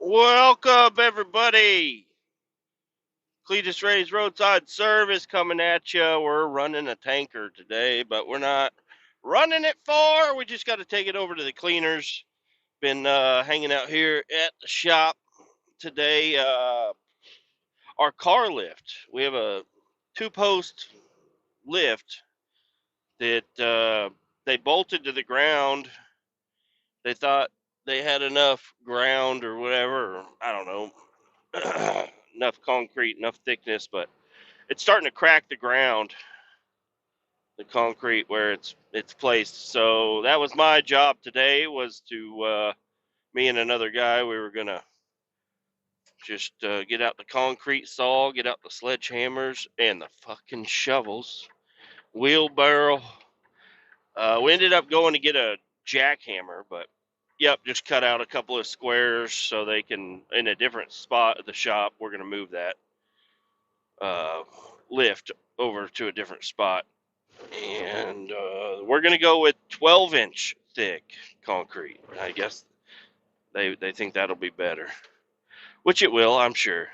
Welcome, everybody. Kletus Ray's Roadside Service coming at you. We're running a tanker today, but we're not running it far. We just got to take it over to the cleaners. Been hanging out here at the shop today. Our car lift. We have a two-post lift that they bolted to the ground. They thought they had enough ground or whatever. Or, I don't know. Enough concrete, enough thickness, but it's starting to crack the ground, the concrete where it's placed. So that was my job today, was to me and another guy, we were gonna just get out the concrete saw, get out the sledgehammers and the fucking shovels, wheelbarrow. We ended up going to get a jackhammer, but yep, just cut out a couple of squares so they can, in a different spot of the shop, we're gonna move that uh, lift over to a different spot. And we're going to go with 12-inch thick concrete. I guess they think that'll be better, which it will, I'm sure.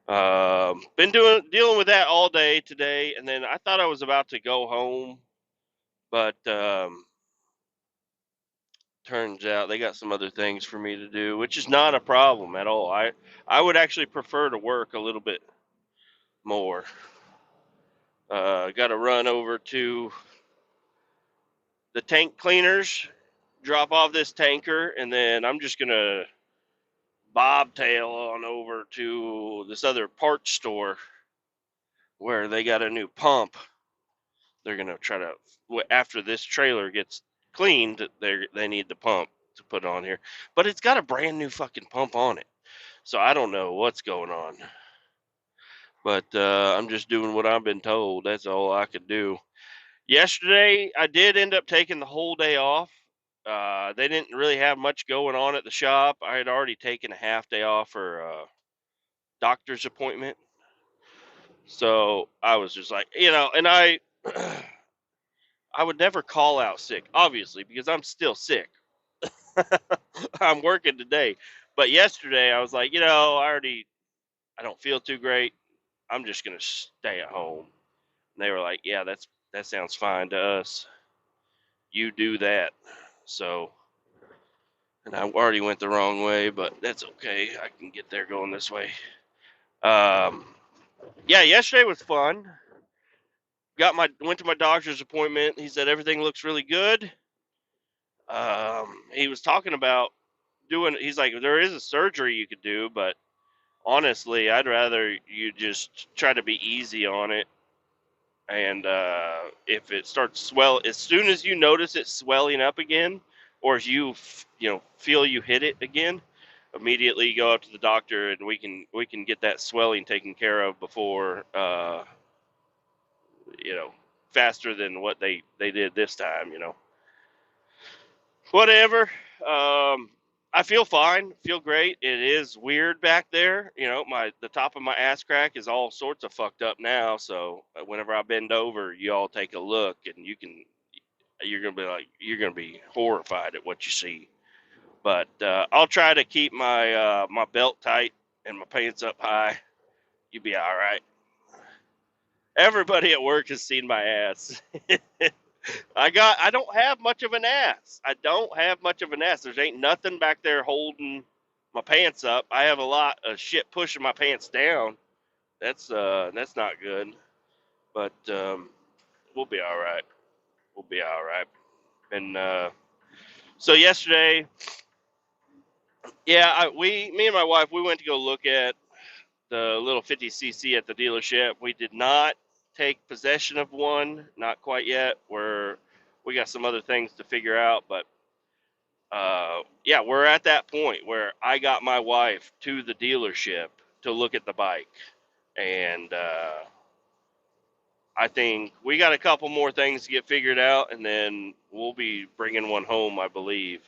Been dealing with that all day today, and then I thought I was about to go home, but turns out they got some other things for me to do, which is not a problem at all. I would actually prefer to work a little bit more. Got to run over to the tank cleaners, drop off this tanker, and then I'm just gonna bobtail on over to this other parts store where they got a new pump. They're gonna try to, after this trailer gets cleaned, they need the pump to put on here, but it's got a brand new fucking pump on it, so I don't know what's going on. But I'm just doing what I've been told. That's all I could do. Yesterday, I did end up taking the whole day off. They didn't really have much going on at the shop. I had already taken a half day off for a doctor's appointment. So I was just like, and I would never call out sick, obviously, because I'm still sick. I'm working today. But yesterday I was like, I don't feel too great. I'm just gonna stay at home. And they were like, yeah, that sounds fine to us. You do that. So, and I already went the wrong way, but that's okay. I can get there going this way. Um, yeah, yesterday was fun. Went to my doctor's appointment. He said everything looks really good. He was talking about doing. He's like, there is a surgery you could do, but honestly, I'd rather you just try to be easy on it. And if it starts as soon as you notice it swelling up again, or if feel you hit it again, immediately go up to the doctor and we can get that swelling taken care of before you know faster than what they did this time. Whatever. I feel fine, feel great. It is weird back there. The top of my ass crack is all sorts of fucked up now. So whenever I bend over, you all take a look, and you're gonna be horrified at what you see. But I'll try to keep my belt tight and my pants up high. You'll be all right. Everybody at work has seen my ass. I don't have much of an ass. I don't have much of an ass. There's ain't nothing back there holding my pants up. I have a lot of shit pushing my pants down. That's not good. But we'll be all right. We'll be all right. And so yesterday, yeah, me and my wife, we went to go look at the little 50cc at the dealership. We did not take possession of one, not quite yet. We got some other things to figure out, but yeah, we're at that point where I got my wife to the dealership to look at the bike, and I think we got a couple more things to get figured out, and then we'll be bringing one home. I believe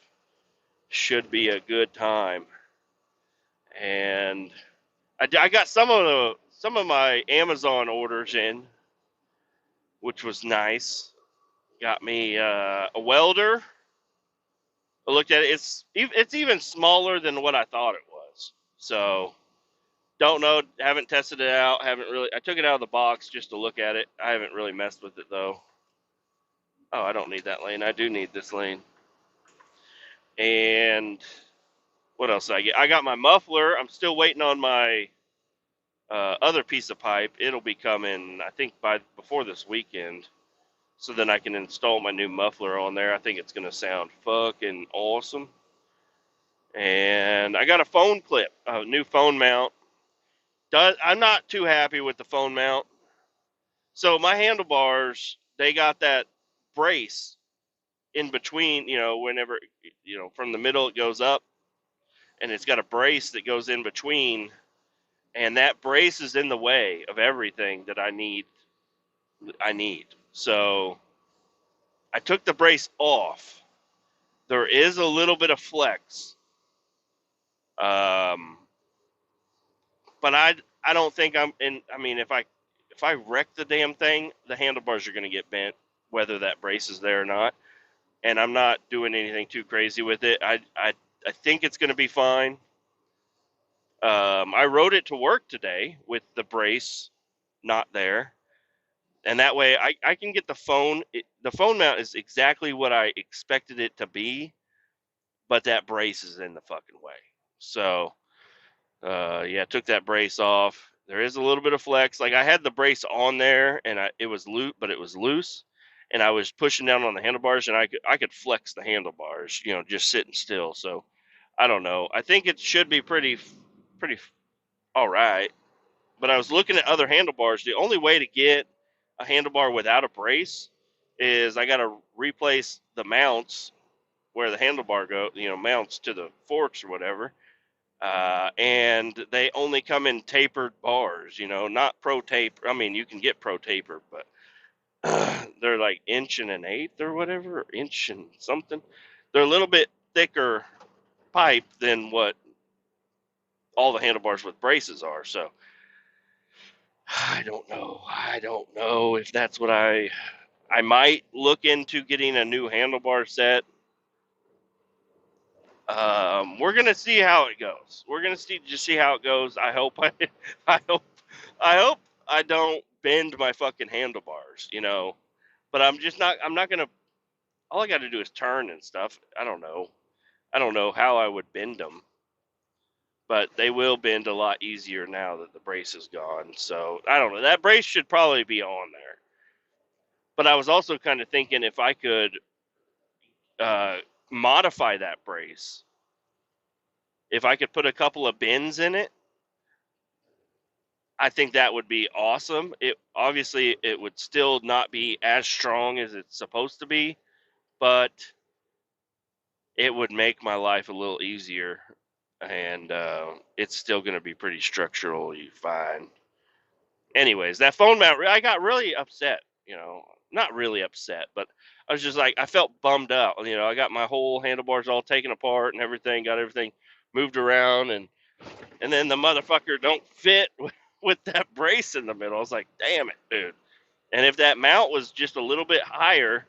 should be a good time, and I got some of my Amazon orders in, which was nice. Got me a welder, I looked at it. It's even smaller than what I thought it was. So don't know. Haven't tested it out. Haven't really. I took it out of the box just to look at it. I haven't really messed with it though. Oh, I don't need that lane. I do need this lane. And what else did I get? I got my muffler. I'm still waiting on my other piece of pipe. It'll be coming, I think, by before this weekend. So then I can install my new muffler on there. I think it's gonna sound fucking awesome. And I got a phone clip, a new phone mount. I'm not too happy with the phone mount. So my handlebars, they got that brace in between, whenever, from the middle it goes up, and it's got a brace that goes in between, and that brace is in the way of everything that I need. So I took the brace off. There is a little bit of flex. Um, but I don't think I'm in. I mean, if I wreck the damn thing, the handlebars are going to get bent, whether that brace is there or not. And I'm not doing anything too crazy with it. I think it's going to be fine. I rode it to work today with the brace not there, and that way I can get the phone. The phone mount is exactly what I expected it to be, but that brace is in the fucking way. So yeah, took that brace off. There is a little bit of flex. Like I had the brace on there, and it was loose, but it was loose, and I was pushing down on the handlebars, and I could flex the handlebars, just sitting still. So I don't know. I think it should be pretty all right. But I was looking at other handlebars. The only way to get a handlebar without a brace is I got to replace the mounts where the handlebar mounts to the forks or whatever. And they only come in tapered bars, not pro tape. I mean, you can get pro taper, but they're like inch and an eighth or whatever, inch and something. They're a little bit thicker pipe than what all the handlebars with braces are. So I don't know. I don't know if that's what I might look into getting a new handlebar set. We're gonna see how it goes. We're gonna see how it goes. I hope I hope I hope I don't bend my fucking handlebars, But I'm just not. I'm not gonna. All I got to do is turn and stuff. I don't know. I don't know how I would bend them, but they will bend a lot easier now that the brace is gone. So I don't know. That brace should probably be on there. But I was also kind of thinking if I could uh, modify that brace, if I could put a couple of bends in it, I think that would be awesome. It would still not be as strong as it's supposed to be, but it would make my life a little easier, and it's still going to be pretty structurally fine. Anyways, that phone mount, I got really upset. Not really upset, but I was just like, I felt bummed out. I got my whole handlebars all taken apart and everything, got everything moved around, and then the motherfucker don't fit with that brace in the middle. I was like, damn it, dude. And if that mount was just a little bit higher,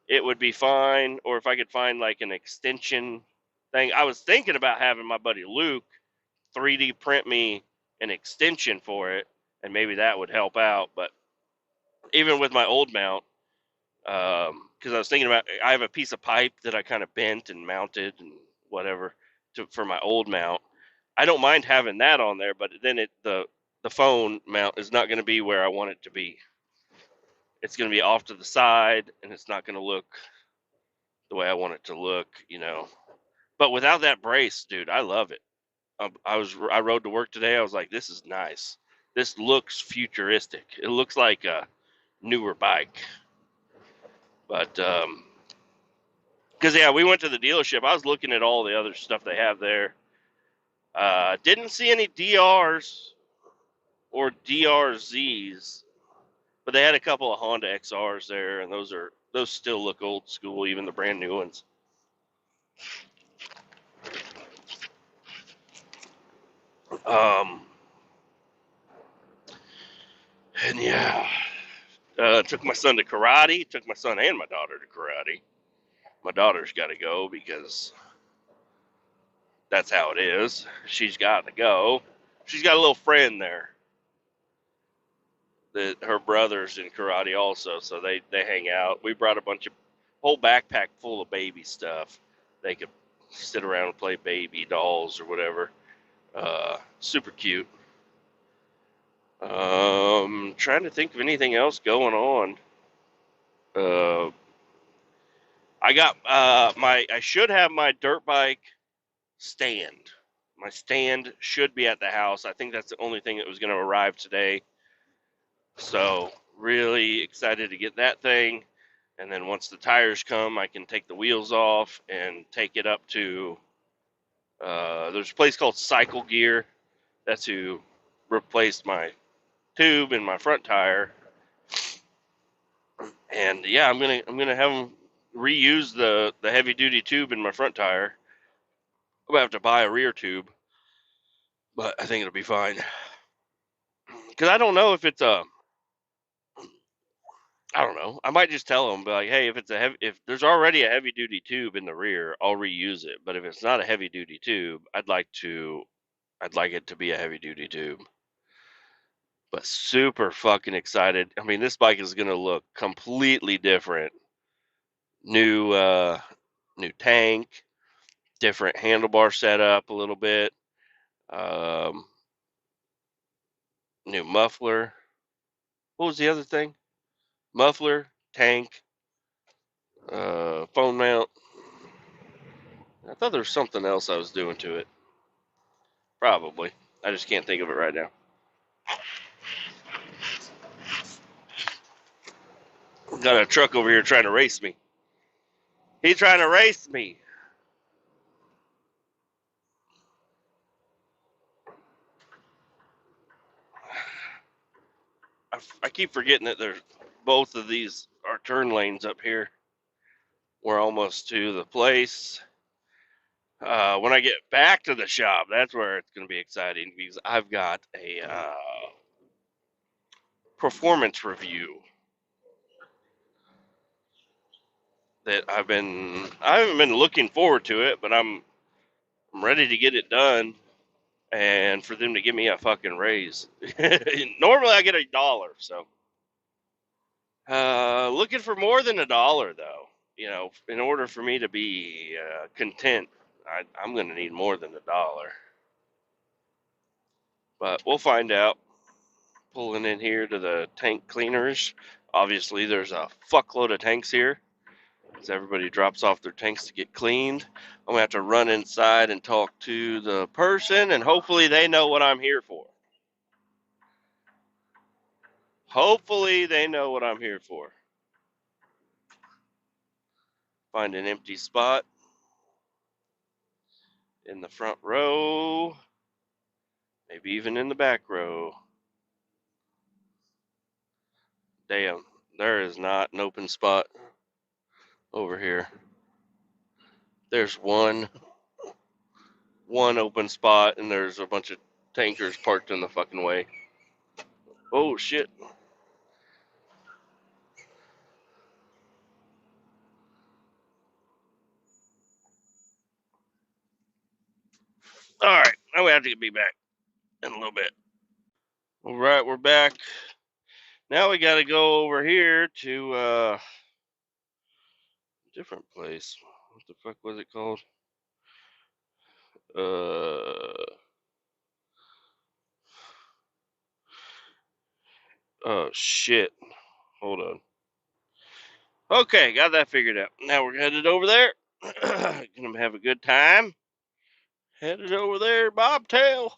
it would be fine. Or if I could find like an extension thing, I was thinking about having my buddy Luke 3D print me an extension for it, and maybe that would help out. But even with my old mount, because I was thinking about, I have a piece of pipe that I kind of bent and mounted and whatever for my old mount. I don't mind having that on there, but then the phone mount is not going to be where I want it to be. It's going to be off to the side, and it's not going to look the way I want it to look. But without that brace, dude, I love it. I rode to work today. I was like, this is nice. This looks futuristic. It looks like a newer bike. But because yeah, we went to the dealership. I was looking at all the other stuff they have there. Didn't see any DRs or DRZs, but they had a couple of Honda XRs there, and those still look old school, even the brand new ones. Um, and yeah, took my son to karate. Took my son and my daughter to karate. My daughter's got to go because that's how it is. She's got to go. She's got a little friend there that her brother's in karate also, so they hang out. We brought a bunch of whole backpack full of baby stuff. They could sit around and play baby dolls or whatever. Super cute. Trying to think of anything else going on. Uh, I should have my dirt bike stand. My stand should be at the house. I think that's the only thing that was going to arrive today. So really excited to get that thing. And then once the tires come, I can take the wheels off and take it up to. There's a place called Cycle Gear. That's who replaced my tube in my front tire. And yeah, I'm gonna have them reuse the heavy duty tube in my front tire. I'm gonna have to buy a rear tube, but I think it'll be fine. Because I don't know if it's a. I don't know. I might just tell them, be like, hey, if there's already a heavy duty tube in the rear, I'll reuse it. But if it's not a heavy duty tube, I'd like it to be a heavy duty tube. But super fucking excited. I mean, this bike is gonna look completely different. New tank, different handlebar setup a little bit. Um, New muffler. What was the other thing? Muffler, tank, phone mount. I thought there was something else I was doing to it. Probably. I just can't think of it right now. Got a truck over here trying to race me. He's trying to race me. I keep forgetting that there's both of these are turn lanes up here. We're almost to the place. When I get back to the shop, that's where it's going to be exciting because I've got a performance review that I haven't been looking forward to it, but I'm ready to get it done and for them to give me a fucking raise. Normally I get $1, so looking for more than $1 though. You know, in order for me to be content, I'm going to need more than $1. But we'll find out. Pulling in here to the tank cleaners. Obviously, there's a fuckload of tanks here as everybody drops off their tanks to get cleaned. I'm gonna have to run inside and talk to the person, and hopefully they know what I'm here for. Hopefully they know what I'm here for. Find an empty spot in the front row, maybe even in the back row. Damn, there is not an open spot over here. There's one open spot, and there's a bunch of tankers parked in the fucking way. Oh shit. All right, now we have to be back in a little bit. All right, we're back. Now we got to go over here to a different place. What the fuck was it called? Oh shit. Hold on. Okay, got that figured out. Now we're headed over there. Gonna have a good time. Headed over there, bobtail.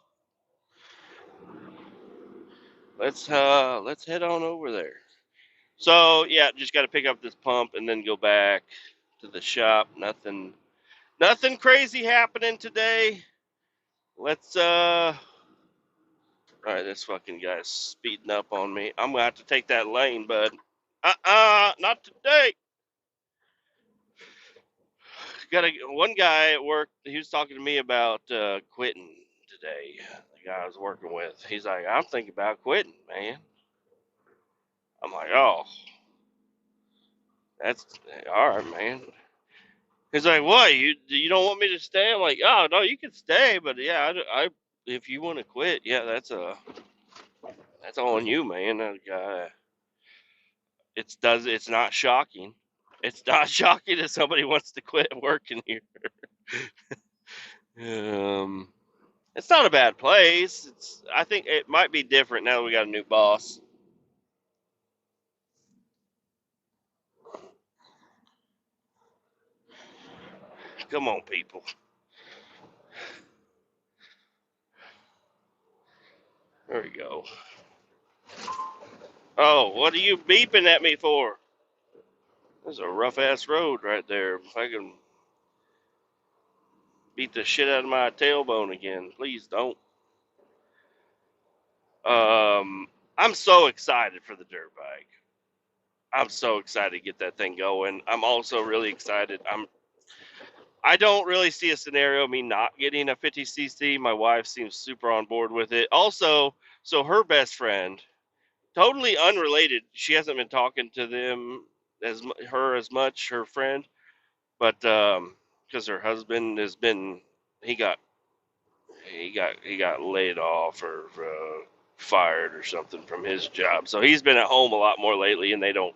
Let's head on over there. So yeah, just got to pick up this pump and then go back to the shop. Nothing crazy happening today. Let's all right, this fucking guy's speeding up on me. I'm gonna have to take that lane, bud. Not today. Got one guy at work. He was talking to me about quitting today. The guy I was working with. He's like, I'm thinking about quitting, man. I'm like, oh, that's all right, man. He's like, what? You don't want me to stay? I'm like, oh no, you can stay, but yeah, if you want to quit, yeah, that's on you, man. It's not shocking. It's not shocking that somebody wants to quit working here. Um, it's not a bad place. I think it might be different now that we got a new boss. Come on, people. There we go. Oh, what are you beeping at me for? There's a rough ass road right there. If I can beat the shit out of my tailbone again, please don't. I'm so excited for the dirt bike. I'm so excited to get that thing going. I'm also really excited. I don't really see a scenario of me not getting a 50cc. My wife seems super on board with it. Also, so her best friend, totally unrelated. She hasn't been talking to them as much, her friend, but because her husband has been, he got he got laid off or fired or something from his job. So he's been at home a lot more lately, and they don't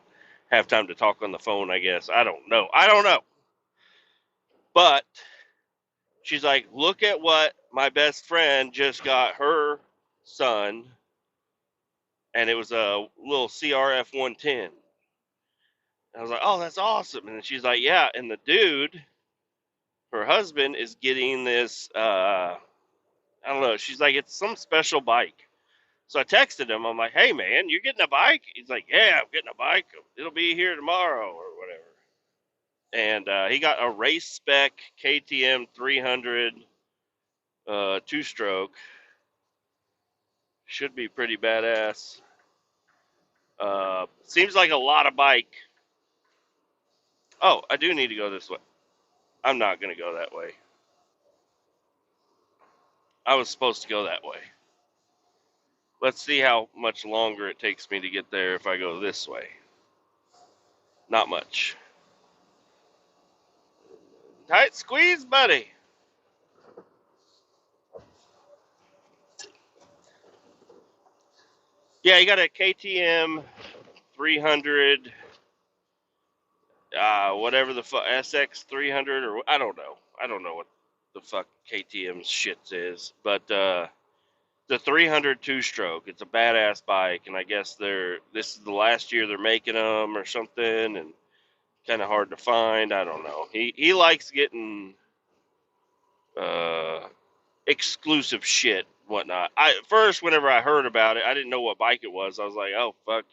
have time to talk on the phone. I guess I don't know. I don't know. But she's like, look at what my best friend just got her son, and it was a little CRF 110. I was like, oh, that's awesome. And she's like, yeah. And the dude, her husband, is getting this. I don't know. She's like, it's some special bike. So I texted him. I'm like, hey, man, you're getting a bike? He's like, yeah, I'm getting a bike. It'll be here tomorrow or whatever. And he got a race spec KTM 300 two stroke. Should be pretty badass. Seems like a lot of bike. Oh, I do need to go this way. I'm not going to go that way. I was supposed to go that way. Let's see how much longer it takes me to get there if I go this way. Not much. Tight squeeze, buddy. Yeah, you got a KTM 300, whatever the fuck, SX 300, or I don't know. I don't know what the fuck KTM's shit is. But the 300 two stroke, it's a badass bike. And I guess this is the last year they're making them or something. And kind of hard to find. I don't know. He likes getting uh, exclusive shit, whatnot. First, whenever I heard about it, I didn't know what bike it was. I was like, oh fuck,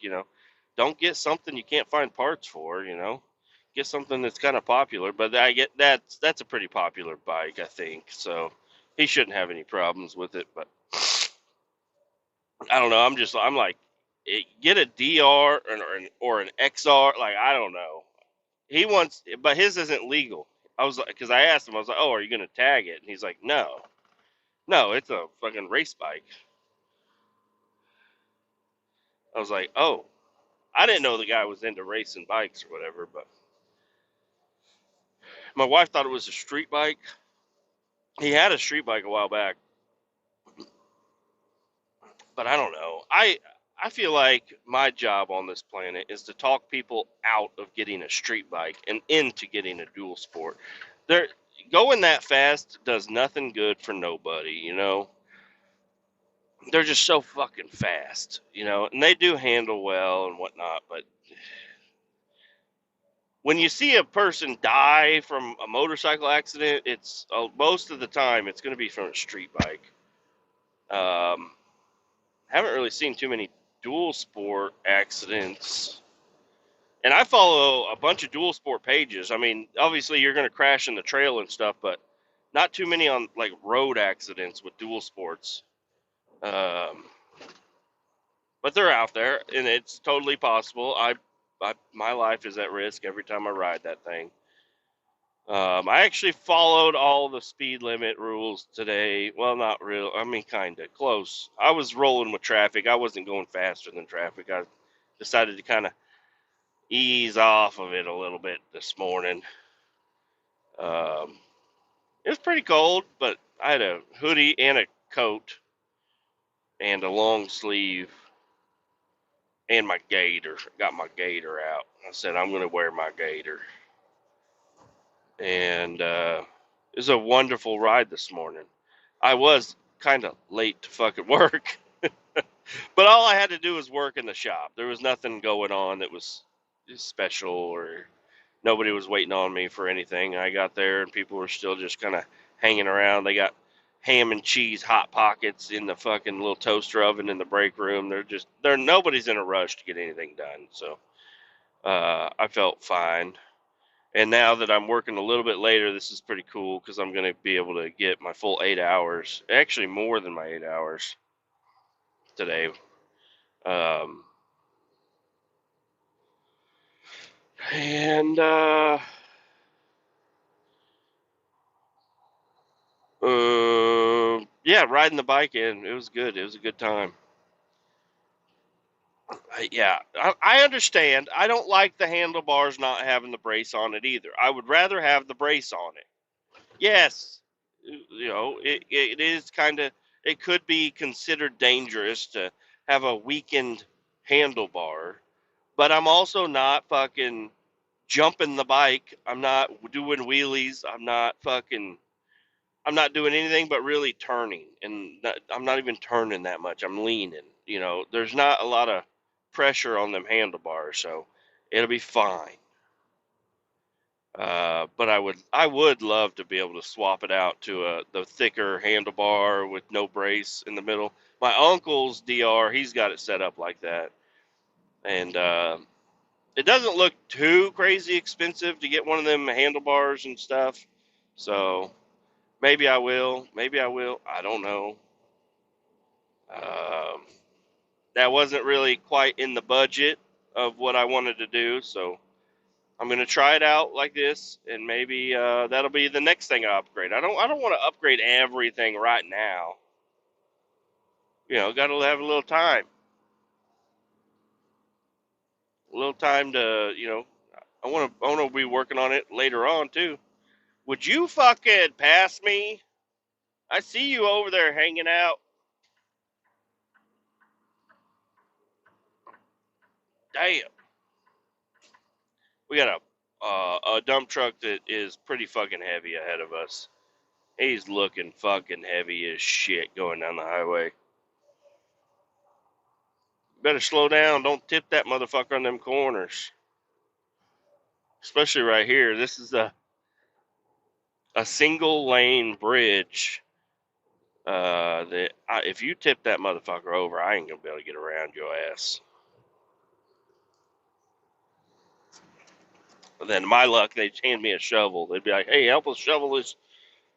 don't get something you can't find parts for. Get something that's kind of popular. But I get that's a pretty popular bike, I think. So he shouldn't have any problems with it. But I don't know. I'm like, get a DR or an XR. Like I don't know. He wants, but his isn't legal. I was like, because I asked him, I was like, oh, are you gonna tag it? And he's like, no, no, it's a fucking race bike. I was like, oh, I didn't know the guy was into racing bikes or whatever. But my wife thought it was a street bike. He had a street bike a while back, but I don't know. I feel like my job on this planet is to talk people out of getting a street bike and into getting a dual sport. They're going that fast does nothing good for nobody. They're just so fucking fast, and they do handle well and whatnot. But when you see a person die from a motorcycle accident, it's most of the time it's going to be from a street bike. Um, haven't really seen too many dual sport accidents, and I follow a bunch of dual sport pages. I mean, obviously you're going to crash in the trail and stuff, but not too many on like road accidents with dual sports. Um, but they're out there, and it's totally possible. My life is at risk every time I ride that thing. I actually followed all the speed limit rules today. Well, not real. I mean, kind of close. I was rolling with traffic. I wasn't going faster than traffic. I decided to kind of ease off of it a little bit this morning. Um, it was pretty cold, but I had a hoodie and a coat and a long sleeve and my gator. Got my gator out. I said I'm gonna wear my gator, and it was a wonderful ride this morning. I was kind of late to fucking work, but all I had to do was work in the shop. There was nothing going on that was special, or nobody was waiting on me for anything. I got there and people were still just kind of hanging around. They got ham and cheese hot pockets in the fucking little toaster oven in the break room. They're nobody's in a rush to get anything done. So I felt fine. And now that I'm working a little bit later, this is pretty cool because I'm going to be able to get my full 8 hours, actually more than my 8 hours today. Um, and yeah, riding the bike in, it was good. It was a good time. Yeah, I understand. I don't like the handlebars not having the brace on it either. I would rather have the brace on it. Yes, it is kind of, it could be considered dangerous to have a weakened handlebar, but I'm also not fucking jumping the bike. I'm not doing wheelies. I'm not doing anything but really turning, and I'm not even turning that much. I'm leaning. There's not a lot of pressure on them handlebars, so it'll be fine. But I would love to be able to swap it out to the thicker handlebar with no brace in the middle. My uncle's DR, he's got it set up like that, and it doesn't look too crazy expensive to get one of them handlebars and stuff. So maybe I will. Maybe I will. I don't know. Um, that wasn't really quite in the budget of what I wanted to do, so I'm gonna try it out like this, and maybe that'll be the next thing I upgrade. I don't want to upgrade everything right now. Got to have a little time to I want to be working on it later on too. Would you fucking pass me? I see you over there hanging out. Damn, we got a dump truck that is pretty fucking heavy ahead of us. He's looking fucking heavy as shit going down the highway. Better slow down. Don't tip that motherfucker on them corners. Especially right here. This is a single lane bridge. If you tip that motherfucker over, I ain't gonna be able to get around your ass. But then, my luck, they'd hand me a shovel. They'd be like, "Hey, help us shovel this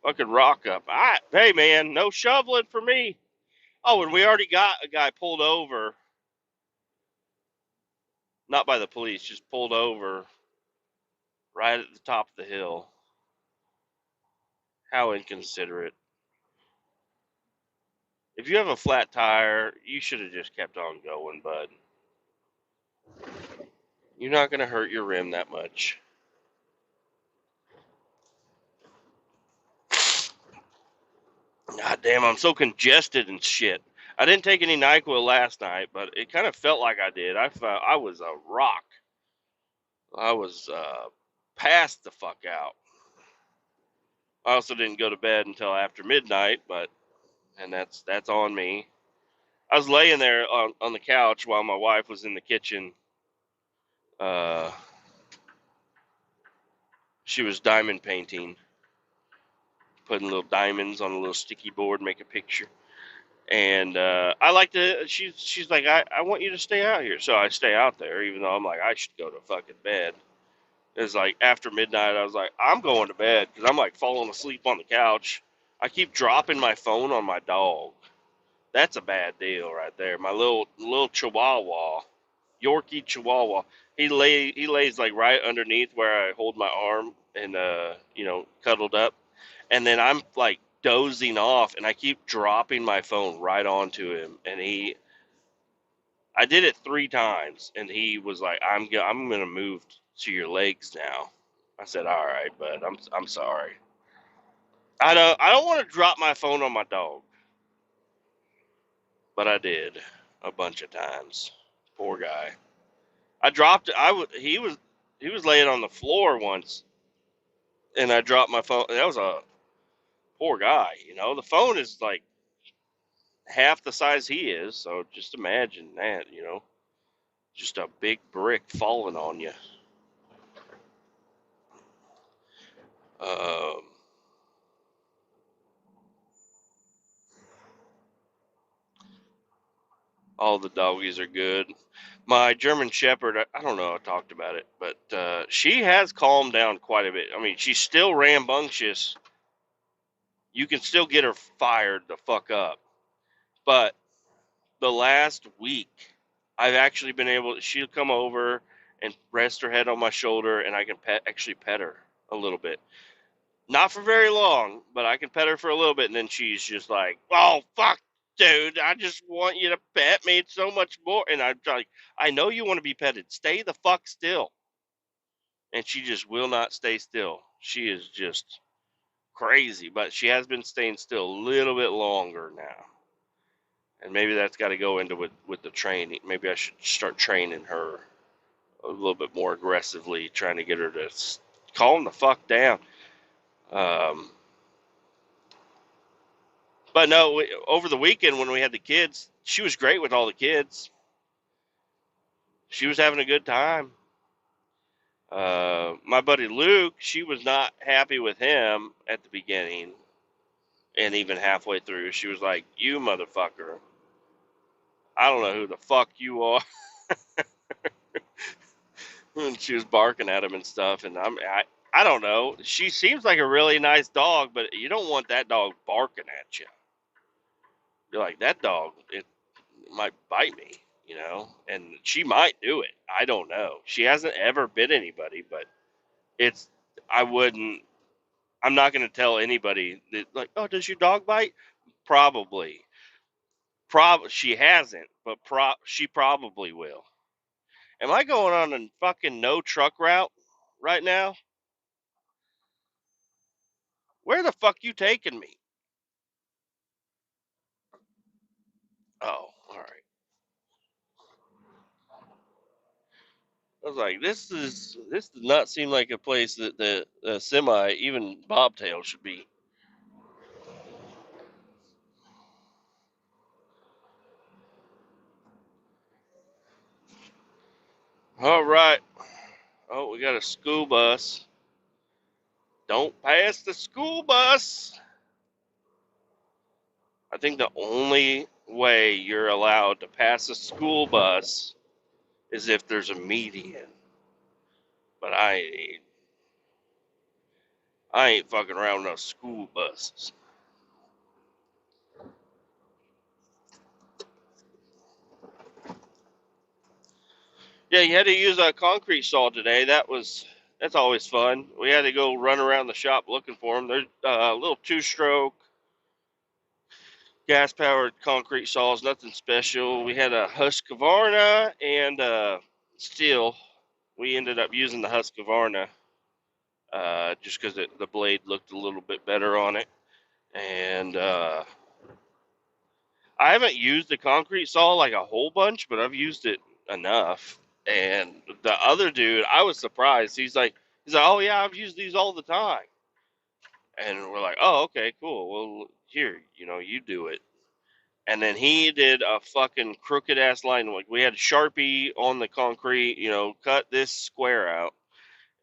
fucking rock up." Hey man, no shoveling for me. Oh, and we already got a guy pulled over, not by the police, just pulled over right at the top of the hill. How inconsiderate. If you have a flat tire, you should have just kept on going, bud. You're not going to hurt your rim that much. God damn, I'm so congested and shit. I didn't take any NyQuil last night, but it kind of felt like I did. I felt I was a rock. I was passed the fuck out. I also didn't go to bed until after midnight, and that's on me. I was laying there on the couch while my wife was in the kitchen. Uh, she was diamond painting, putting little diamonds on a little sticky board, make a picture. And I like to. She's like, I want you to stay out here, so I stay out there, even though I'm like I should go to fucking bed. It's like after midnight, I was like, I'm going to bed because I'm like falling asleep on the couch. I keep dropping my phone on my dog. That's a bad deal right there. My little Chihuahua, Yorkie Chihuahua. He lays like right underneath where I hold my arm and cuddled up, and then I'm like dozing off, and I keep dropping my phone right onto him, and I did it 3 times, and he was like, I'm gonna move to your legs now. I said, all right, bud, I'm sorry. I don't want to drop my phone on my dog, but I did a bunch of times. Poor guy. I dropped it. He was laying on the floor once, and I dropped my phone. That was a poor guy. The phone is like half the size he is, so just imagine that. Just a big brick falling on you. Um, all the doggies are good. My German Shepherd, I don't know, I talked about it, but she has calmed down quite a bit. I mean, she's still rambunctious. You can still get her fired the fuck up. But the last week, I've actually been able, she'll come over and rest her head on my shoulder, and I can actually pet her a little bit. Not for very long, but I can pet her for a little bit, and then she's just like, "Oh fuck, dude! I just want you to pet me. It's so much more." And I'm like, "I know you want to be petted. Stay the fuck still." And she just will not stay still. She is just crazy, but she has been staying still a little bit longer now, and maybe that's got to go into with the training. Maybe I should start training her a little bit more aggressively, trying to get her to calm the fuck down. Um, But no, over the weekend when we had the kids, she was great with all the kids. She was having a good time. My buddy Luke, she was not happy with him at the beginning, and even halfway through, she was like, "You motherfucker! I don't know who the fuck you are." And she was barking at him and stuff, and I don't know. She seems like a really nice dog, but you don't want that dog barking at you. You're like, that dog, it might bite me, and she might do it. I don't know. She hasn't ever bit anybody, but it's, I wouldn't, I'm not going to tell anybody that, like, oh, does your dog bite? Probably. She hasn't, but she probably will. Am I going on a fucking no truck route right now? Where the fuck you taking me? Oh, all right. I was like, this does not seem like a place that the semi, even bobtail, should be. All right. Oh, we got a school bus. Don't pass the school bus. I think the only way you're allowed to pass a school bus is if there's a median. But I ain't fucking around with no school buses. Yeah, you had to use a concrete saw today. That's always fun. We had to go run around the shop looking for them. They're a little two-stroke gas-powered concrete saws, nothing special. We had a Husqvarna and steel. We ended up using the Husqvarna just because the blade looked a little bit better on it. And I haven't used the concrete saw like a whole bunch, but I've used it enough. And the other dude, I was surprised. He's like, oh yeah, I've used these all the time. And we're like, oh okay, cool. Well, here, you do it. And then he did a fucking crooked ass line. Like we had Sharpie on the concrete, cut this square out.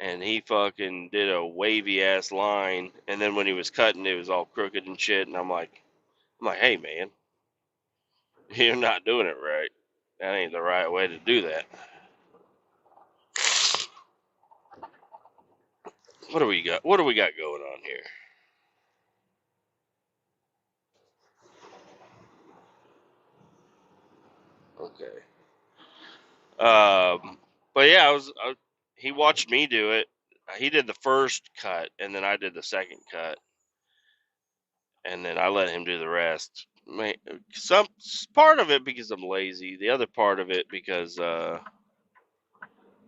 And he fucking did a wavy ass line. And then when he was cutting, it was all crooked and shit. And I'm like, hey man, you're not doing it right. That ain't the right way to do that. What do we got? What do we got going on here? Okay. But yeah, he watched me do it. He did the first cut, and then I did the second cut, and then I let him do the rest. Some part of it because I'm lazy. The other part of it because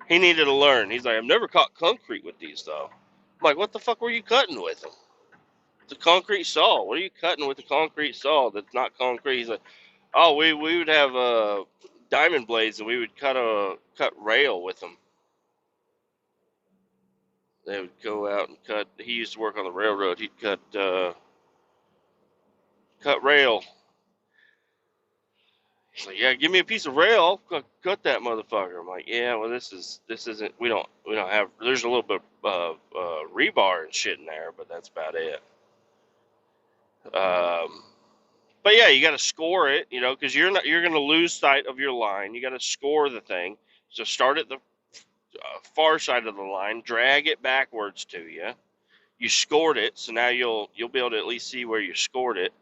He needed to learn. He's like, I've never cut concrete with these though. I'm like, what the fuck were you cutting with them? It's a concrete saw. What are you cutting with a concrete saw that's not concrete? He's like, oh, we would have diamond blades and we would cut rail with them. They would go out and cut. He used to work on the railroad. He'd cut rail. He's like, yeah, give me a piece of rail. I'll cut that motherfucker. I'm like, yeah, well, this isn't. We don't have. There's a little bit of rebar and shit in there, but that's about it. But yeah, you got to score it, because you're going to lose sight of your line. You got to score the thing. So start at the far side of the line, drag it backwards to you. You scored it, so now you'll be able to at least see where you scored it,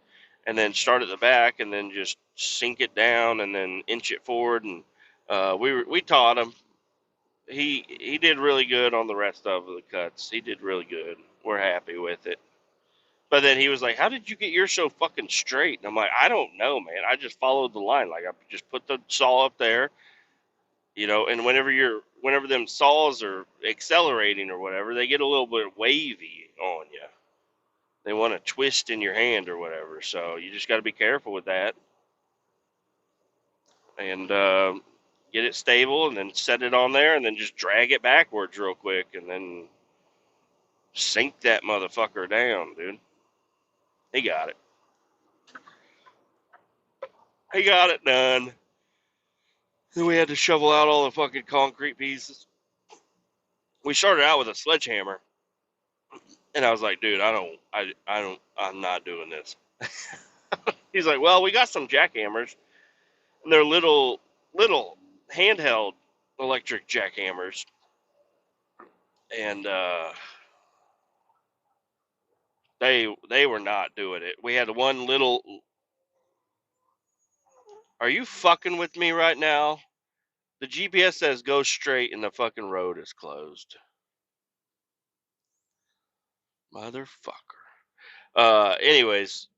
and then start at the back, and then just sink it down, and then inch it forward. And we taught him. He did really good on the rest of the cuts. He did really good. We're happy with it. But then he was like, "How did you get yours so fucking straight?" And I'm like, "I don't know, man. I just followed the line. Like I just put the saw up there, And whenever them saws are accelerating or whatever, they get a little bit wavy on you. They want to twist in your hand or whatever. So you just got to be careful with that and get it stable, and then set it on there, and then just drag it backwards real quick, and then sink that motherfucker down, dude. He got it. He got it done. Then we had to shovel out all the fucking concrete pieces. We started out with a sledgehammer, and I was like, dude, I'm not doing this. He's like, well, we got some jackhammers, and they're little handheld electric jackhammers, and they were not doing it. We had one little. Are you fucking with me right now? The GPS says go straight, and the fucking road is closed. Motherfucker. Anyways,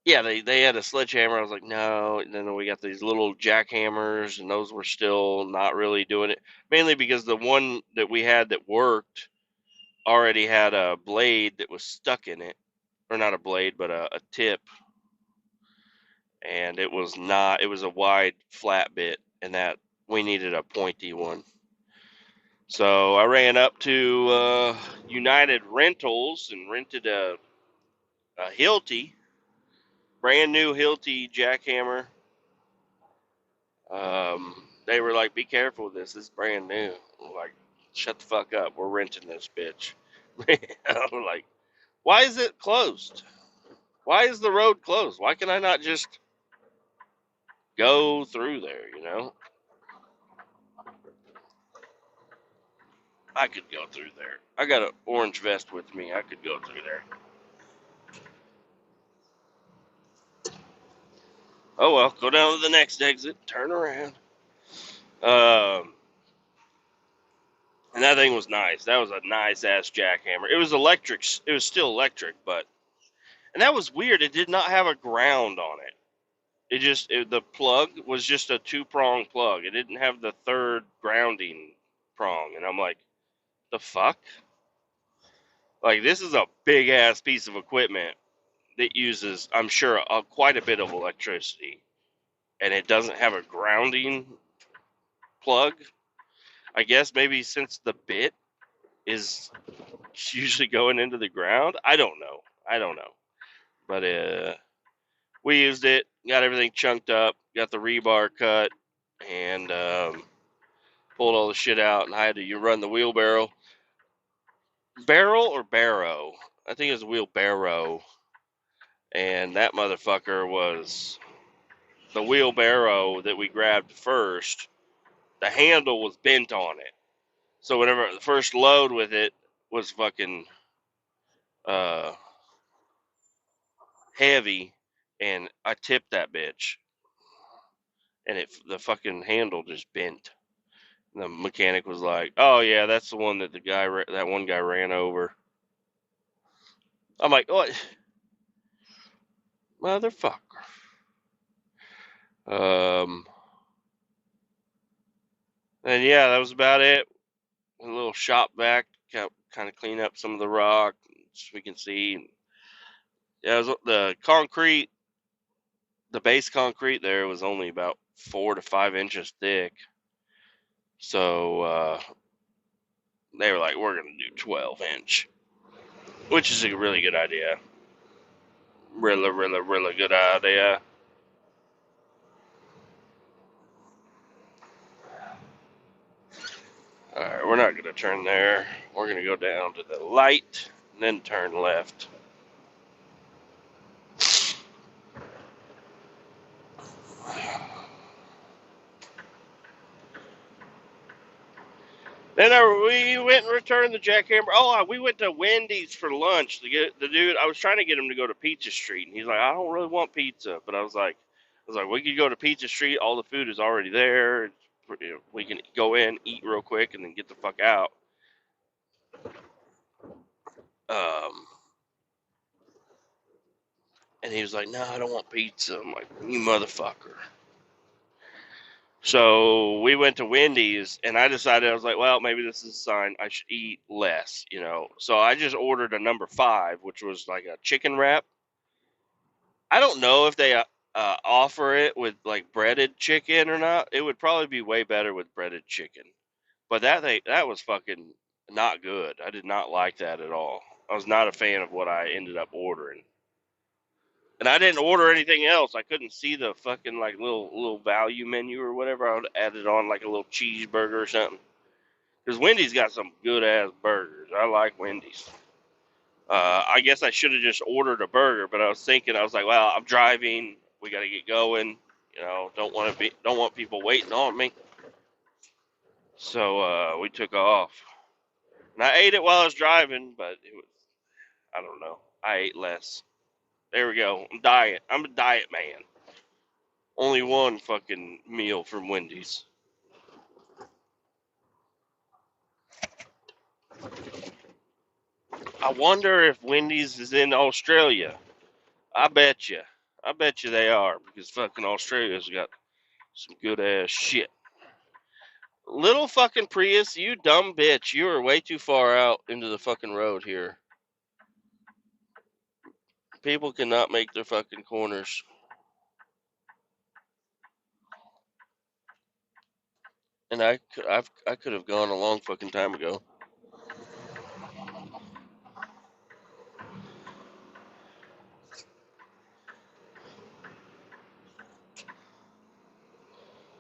yeah, they had a sledgehammer. I was like, no. And then we got these little jackhammers, and those were still not really doing it. Mainly because the one that we had that worked already had a blade that was stuck in it, or not a blade, but a tip, and it was not. It was a wide flat bit, and that we needed a pointy one. So I ran up to United Rentals and rented a Hilti, brand new Hilti jackhammer. They were like, "Be careful with this. This is brand new." I'm like, shut the fuck up. We're renting this bitch. I'm like, why is it closed? Why is the road closed? Why can I not just go through there? I could go through there. I got an orange vest with me. I could go through there. Oh well, go down to the next exit, turn around. And that thing was nice. That was a nice ass jackhammer. It was electric. It was still electric, and that was weird. It did not have a ground on it. The plug was just a 2-prong plug. It didn't have the third grounding prong. And I'm like, the fuck? Like, this is a big ass piece of equipment that uses, I'm sure, quite a bit of electricity, and it doesn't have a grounding plug. I guess maybe since the bit is usually going into the ground. I don't know. But we used it, got everything chunked up, got the rebar cut, and pulled all the shit out, and I had to run the wheelbarrow. Barrel or barrow? I think it was a wheelbarrow. And that motherfucker was the wheelbarrow that we grabbed first. The handle was bent on it. So whenever the first load with it was fucking uh, heavy, and I tipped that bitch, and the fucking handle just bent. And the mechanic was like, "Oh yeah, that's the one that that one guy ran over." I'm like, "What, motherfucker?" Um, And yeah, that was about it. A little shop vac, kind of clean up some of the rock so we can see. Yeah, it was the concrete, the base concrete there was only about 4 to 5 inches thick. So they were like, we're going to do 12-inch, which is a really good idea. Really, really, really good idea. All right, we're not going to turn there. We're going to go down to the light and then turn left. Then we went and returned the jackhammer. Oh, we went to Wendy's for lunch. The dude, I was trying to get him to go to Pizza Street, and he's like, I don't really want pizza. But I was like, we could go to Pizza Street. All the food is already there. We can go in, eat real quick, and then get the fuck out. Um, and he was like, no, I don't want pizza. I'm like, you motherfucker. So we went to Wendy's, and I decided, I was like, well, maybe this is a sign I should eat less, you know. So I just ordered a number 5, which was like a chicken wrap. I don't know if they offer it with like breaded chicken or not. It would probably be way better with breaded chicken. But that was fucking not good. I did not like that at all. I was not a fan of what I ended up ordering. And I didn't order anything else. I couldn't see the fucking like little value menu or whatever. I would add it on like a little cheeseburger or something. Because Wendy's got some good ass burgers. I like Wendy's. I guess I should have just ordered a burger, but I was thinking, I was like, well, I'm driving. We got to get going. You know, don't want people waiting on me. So we took off, and I ate it while I was driving, but it was, I don't know. I ate less. There we go. I'm a diet man. Only one fucking meal from Wendy's. I wonder if Wendy's is in Australia. I bet you. I bet you they are because fucking Australia's got some good ass shit. Little fucking Prius, you dumb bitch. You are way too far out into the fucking road here. People cannot make their fucking corners. And I could have gone a long fucking time ago.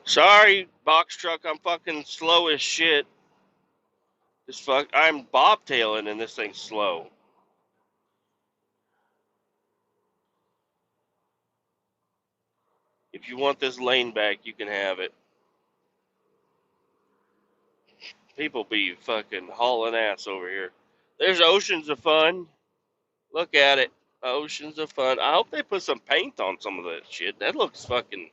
Sorry, box truck, I'm fucking slow as shit. I'm bobtailing and this thing's slow. If you want this lane back, you can have it. People be fucking hauling ass over here. There's oceans of fun. Look at it. Oceans of fun. I hope they put some paint on some of that shit. That looks fucking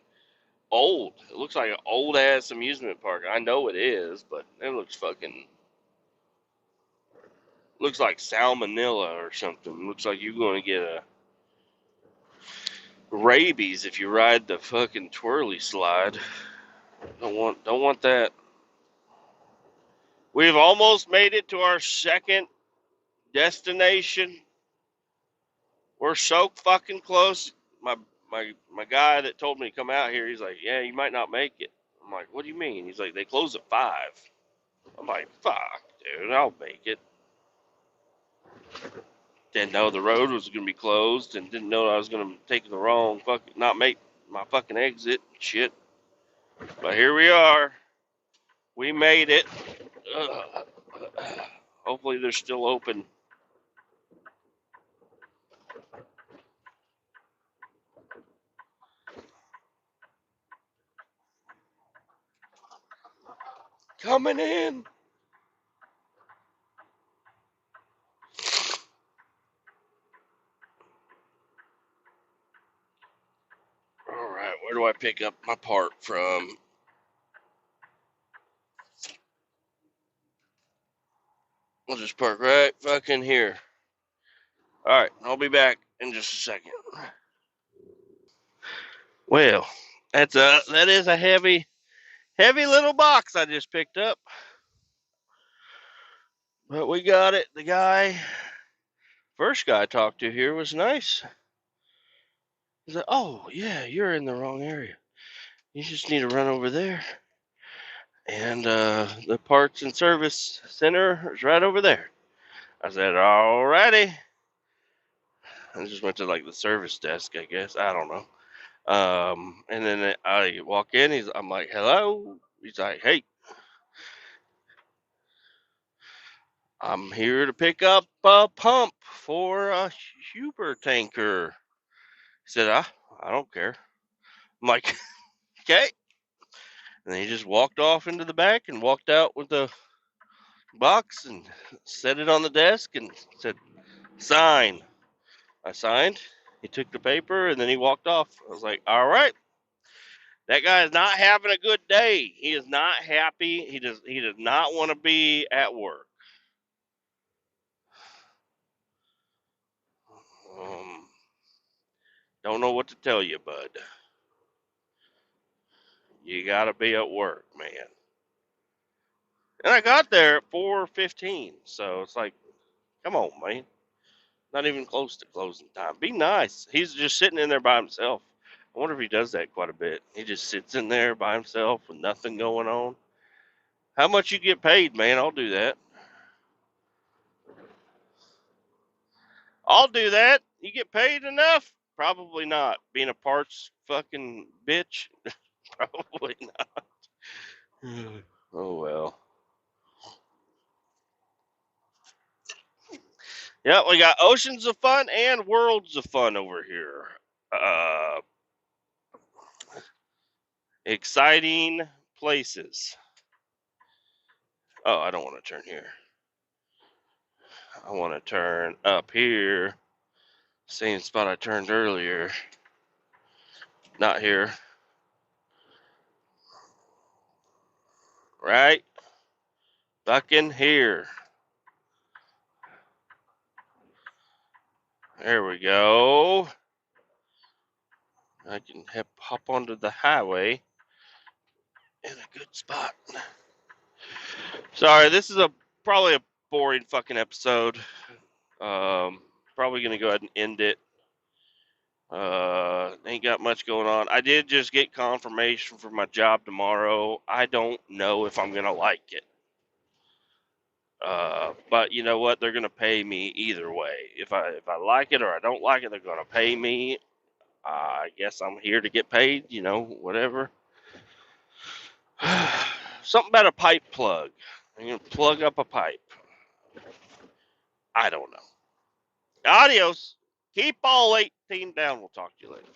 old. It looks like an old ass amusement park. I know it is, but it looks like salmonella or something. Looks like you're going to get a rabies if you ride the fucking twirly slide. Don't want that. We've almost made it to our second destination. We're so fucking close. My guy that told me to come out here, he's like, yeah, you might not make it. I'm like, what do you mean? He's like, they close at 5. I'm like, fuck, dude, I'll make it. Didn't know the road was gonna be closed, and didn't know I was gonna take the wrong fucking not make my fucking exit. Shit. But here we are. We made it. Ugh. Hopefully they're still open. Coming in. All right, where do I pick up my part from? We'll just park right fucking here. All right, I'll be back in just a second. Well, that is a heavy Heavy little box I just picked up. But we got it. The first guy I talked to here was nice. He's like, oh, yeah, you're in the wrong area. You just need to run over there. And the parts and service center is right over there. I said, alrighty. I just went to like the service desk, I guess. I don't know. And then I walk in. I'm like, hello. He's like, hey, I'm here to pick up a pump for a Huber tanker. He said, I don't care. I'm like, okay. And then he just walked off into the back and walked out with the box and set it on the desk and said, sign. I signed. He took the paper and then he walked off. I was like, all right. That guy is not having a good day. He is not happy. He does not want to be at work. Um, don't know what to tell you, bud. You gotta be at work, man. And I got there at 4:15, so it's like, come on, man. Not even close to closing time. Be nice. He's just sitting in there by himself. I wonder if he does that quite a bit. He just sits in there by himself with nothing going on. How much you get paid, man? I'll do that. I'll do that. You get paid enough? Probably not. Being a parts fucking bitch? Probably not. Oh well. Yeah, we got oceans of fun and worlds of fun over here. Uh, exciting places. Oh, I don't want to turn here. I want to turn up here. Same spot I turned earlier. Not here. Right? Fucking here. There we go. I can hop onto the highway in a good spot. Sorry, this is probably a boring fucking episode. Probably gonna go ahead and end it. Ain't got much going on. I did just get confirmation for my job tomorrow. I don't know if I'm gonna like it. But you know what? They're gonna pay me either way. If I like it or I don't like it, they're gonna pay me. I guess I'm here to get paid. Whatever. Something about a pipe plug. I'm gonna plug up a pipe. I don't know. Adios. Keep all 18 down. We'll talk to you later.